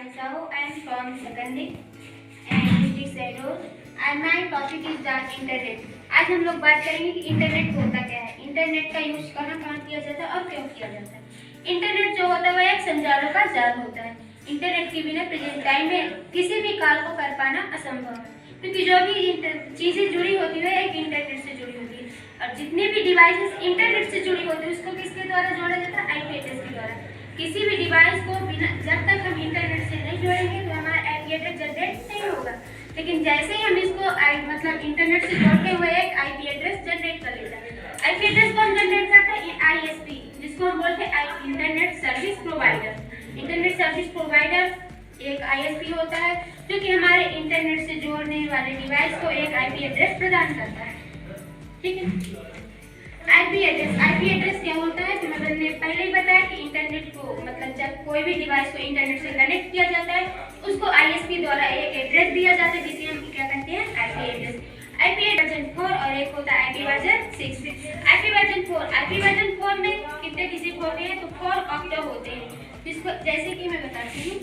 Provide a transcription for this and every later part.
Ayan Sahu. I am from secondary and district Sehdool. And my topic is the internet. आज हम लोग बात करेंगे कि इंटरनेट होता क्या है, इंटरनेट का यूज कहाँ कहाँ किया जाता है और क्यों किया जाता है। इंटरनेट जो होता है वह एक संचारों का जाल होता है। इंटरनेट के बिना प्रेजेंट टाइम में किसी भी कार्य को कर पाना असंभव है, क्योंकि जो भी चीजें जुड़ी होती है एक इंटरनेट से जुड़ी होती है। और जितने भी डिवाइसेस इंटरनेट से जुड़ी होती है उसको किसके द्वारा जोड़ा जाता है, आईपी एड्रेस के द्वारा। किसी भी डिवाइस को बिना जब तक हम इंटरनेट से नहीं जोड़ेंगे तो हमारा आईपी एड्रेस जनरेट नहीं होगा। लेकिन जैसे ही हम इसको मतलब इंटरनेट से जोड़ते हुए एक आईपी एड्रेस जनरेट कर लेते हैं। आईपी एड्रेस को हम जनरेट करते हैं आईएसपी, जिसको हम बोलते हैं internet service provider. Internet service provider एक आईएसपी होता है जो कि हमारे इंटरनेट से जोड़ने वाले डिवाइस को एक आईपी एड्रेस प्रदान करता है। ठीक है। आईपी एड्रेस क्या होता है, तो मैंने पहले ही बताया कि इंटरनेट को मतलब जब कोई भी डिवाइस को इंटरनेट से कनेक्ट किया जाता है उसको आईएसपी द्वारा एक एड्रेस दिया जाता है जिसे हम क्या कहते हैं, आईपी एड्रेस। आईपी वर्जन 4 और एक होता है आईपी वर्जन 6। आईपी वर्जन 4 में कितने डिजिट होते हैं, तो 4 ऑक्टल होते हैं, जिसको जैसे कि मैं बताती हूँ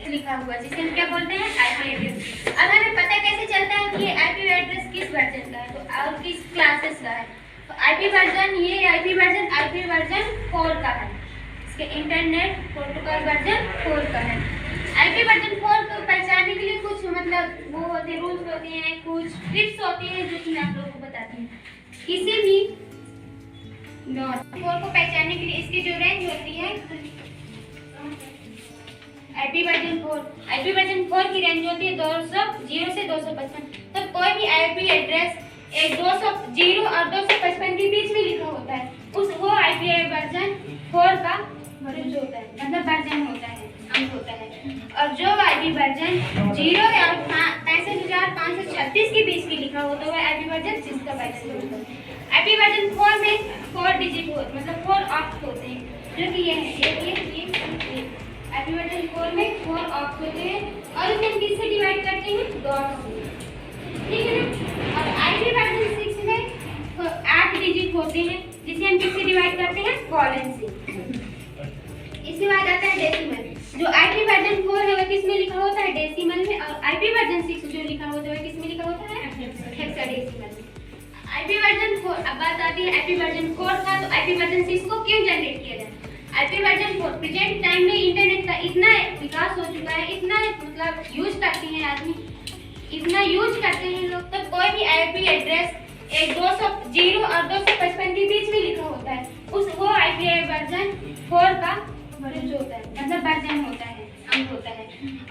लिखा हुआ, जिसे हम क्या बोलते हैं, आईपी एड्रेस। अब हमें पता कैसे चलता है कि ये आईपी एड्रेस किस वर्जन का है तो और किस क्लासेस का है। तो आईपी वर्जन 4 का है, इसके इंटरनेट प्रोटोकॉल वर्जन 4 का है। आईपी वर्जन 4 को पहचानने के लिए कुछ मतलब वो होते हैं, रूल्स होते हैं, कुछ ट्रिक्स होती हैं जो कि मैं आप लोगों को बताती हूँ। किसी भी नोड 4 को पहचानने के लिए इसकी जो रेंज होती है आईपी वर्जन 4 की रेंज होती है 0 से 255। तो कोई भी आईपी एड्रेस एक 200 और 255 के बीच में लिखा होता है वो आईपी वर्जन 4 का यूज होता है, मतलब वर्जन होता है, अंक होता है। और जो आईपी वर्जन 0 और 65536 के बीच में लिखा होता है वो आईपी वर्जन 6 का होता है। आईपी वर्जन 4 में 4 डिजिट होते मतलब 4 ऑक्ट होते हैं, जो कि ये है आईपी वर्जन 4 में 4 ऑक्ट होते हैं और इसे हम किससे डिवाइड करते हैं, डॉट से। ठीक है ना। और आईपी वर्जन 6 में 8 डिजिट होते हैं जिसे हम किससे डिवाइड करते हैं, कॉलन से। इसके बाद आता है डेसिमल। जो आईपी वर्जन 4 है वह किसमें लिखा होता है, डेसिमल में। और आईपी वर्जन 6 जो लिखा होता है वह किसमें लिखा होता है, हेक्साडेसिमल में। आईपी वर्जन 4 अब बात आती है आईपी वर्जन 4 का, तो आईपी वर्जन 6 को क्यों जनरेट किया जाए। आईपी वर्जन 4 प्रेजेंट टाइम में इंटरनेट का इतना विकास हो चुका है, इतना मतलब यूज करते हैं आदमी, इतना यूज करते हैं लोग, तो कोई भी आईपी एड्रेस एक 200 और 255 के बीच में लिखा होता है वो आईपी वर्जन 4 का यूज होता है, मतलब वर्जन होता है, अंक होता है।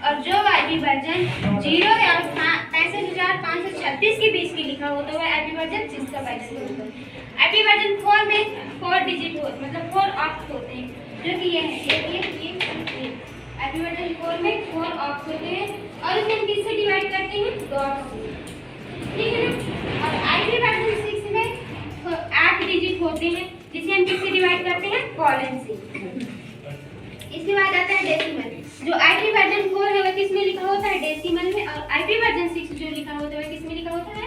और जो आईपी वर्जन 0 और 65536 के बीच में लिखा होता है वो आईपी वर्जन 6 का होता है। आईपी वर्जन 4 में 4 डिजिट होते मतलब 4 ऑक्ट होते हैं, जो कि ये है ये आईपी वर्जन 4 में 4 ऑक्ट होते हैं और इसे हम किससे डिवाइड करते हैं, डॉट से। ठीक है ना। और आईपी वर्जन 6 में 8 डिजिट होते हैं जिसे हम किससे डिवाइड करते हैं, कॉलन से। इसके बाद आता है डेसिमल। जो आईपी वर्जन 4 है वह किसमें लिखा होता है, डेसिमल में। और आईपी वर्जन 6 जो लिखा होता है वह किसमें लिखा होता है,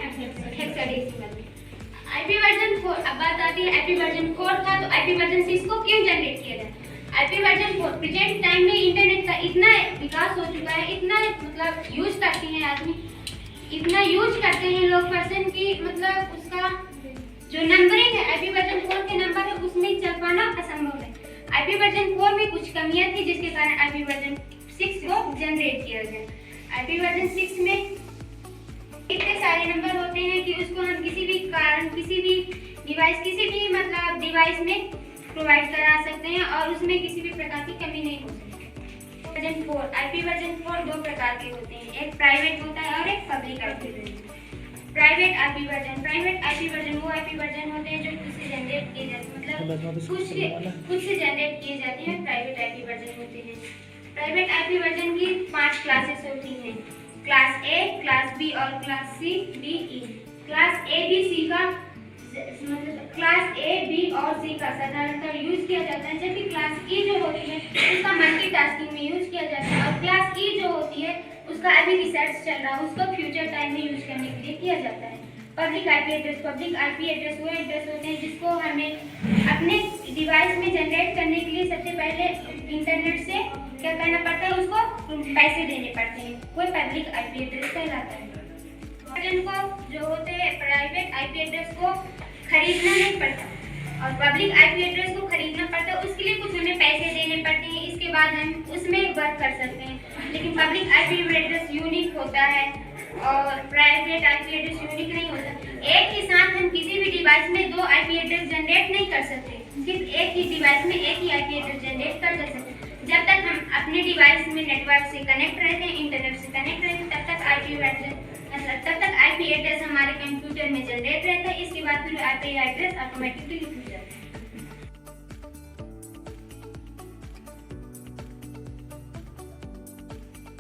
हेक्साडेसिमल में। आईपी वर्जन 4 अब बात आती है आईपी वर्जन 4 का, तो आईपी वर्जन 6 को क्यों जनरेट किया जाए। आईपी वर्जन 4 प्रेजेंट टाइम में इंटरनेट का इतना विकास हो चुका है, इतना मतलब यूज करते हैं आदमी, इतना यूज करते हैं लोग पर्सन की मतलब उसका जो नंबरिंग है आईपी वर्जन 4 के नंबर है उसमें चल पाना असंभव है। आईपी वर्जन 4 में कुछ कमियां थी जिसके कारण आईपी वर्जन 6 को जनरेट किया गया। आईपी वर्जन 6 में इतने सारे नंबर होते हैं कि उसको हम किसी भी कारण किसी भी डिवाइस में प्रोवाइड करा सकते हैं और उसमें किसी भी प्रकार की कमी नहीं हो सकती। वर्जन 4 आईपी वर्जन 4 दो प्रकार के होते हैं, एक प्राइवेट होता है और एक public IP version. Private IP version वो आईपी वर्जन होते हैं जो खुद से जनरेट किए जाते हैं, मतलब खुद से जनरेट किए जाते हैं, प्राइवेट आईपी वर्जन होते हैं। प्राइवेट आईपी वर्जन की 5 क्लासेस होती हैं, क्लास ए, क्लास बी और class C, D, E. Class A B C का मतलब क्लास ए बी और सी का साधारणतः यूज किया जाता है, जबकि क्लास ई जो होती है उसका मल्टीटास्किंग में यूज किया जाता है। और क्लास ई जो होती है उसका अभी रिसर्च चल रहा है, उसको फ्यूचर टाइम में यूज करने के लिए किया जाता है। पब्लिक आईपी एड्रेस वो एड्रेस होते हैं जिसको हमें अपने डिवाइस में जनरेट करने के लिए सबसे पहले इंटरनेट से क्या करना पैसे देने पड़ते हैं, वो पब्लिक आईपी एड्रेस कहलाता है। को जो होते हैं प्राइवेट आईपी एड्रेस को खरीदना नहीं पड़ता और पब्लिक आईपी एड्रेस को खरीदना पड़ता है, उसके लिए कुछ हमें पैसे देने पड़ते हैं, इसके बाद हम उसमें वर्क कर सकते हैं। लेकिन पब्लिक आईपी एड्रेस यूनिक होता है और प्राइवेट आईपी एड्रेस यूनिक नहीं होता। एक ही साथ हम किसी भी डिवाइस में दो आईपी एड्रेस जनरेट नहीं कर सकते, सिर्फ एक ही डिवाइस में एक ही आईपी एड्रेस जनरेट कर सकते। जब तक हम अपने डिवाइस में नेटवर्क से कनेक्ट रहते हैं, इंटरनेट से कनेक्ट रहते हैं, तब तक आईपी एड्रेस हमारे कंप्यूटर में जनरेट रहता है। इसके बाद फिर आईपी एड्रेस ऑटोमेटिकली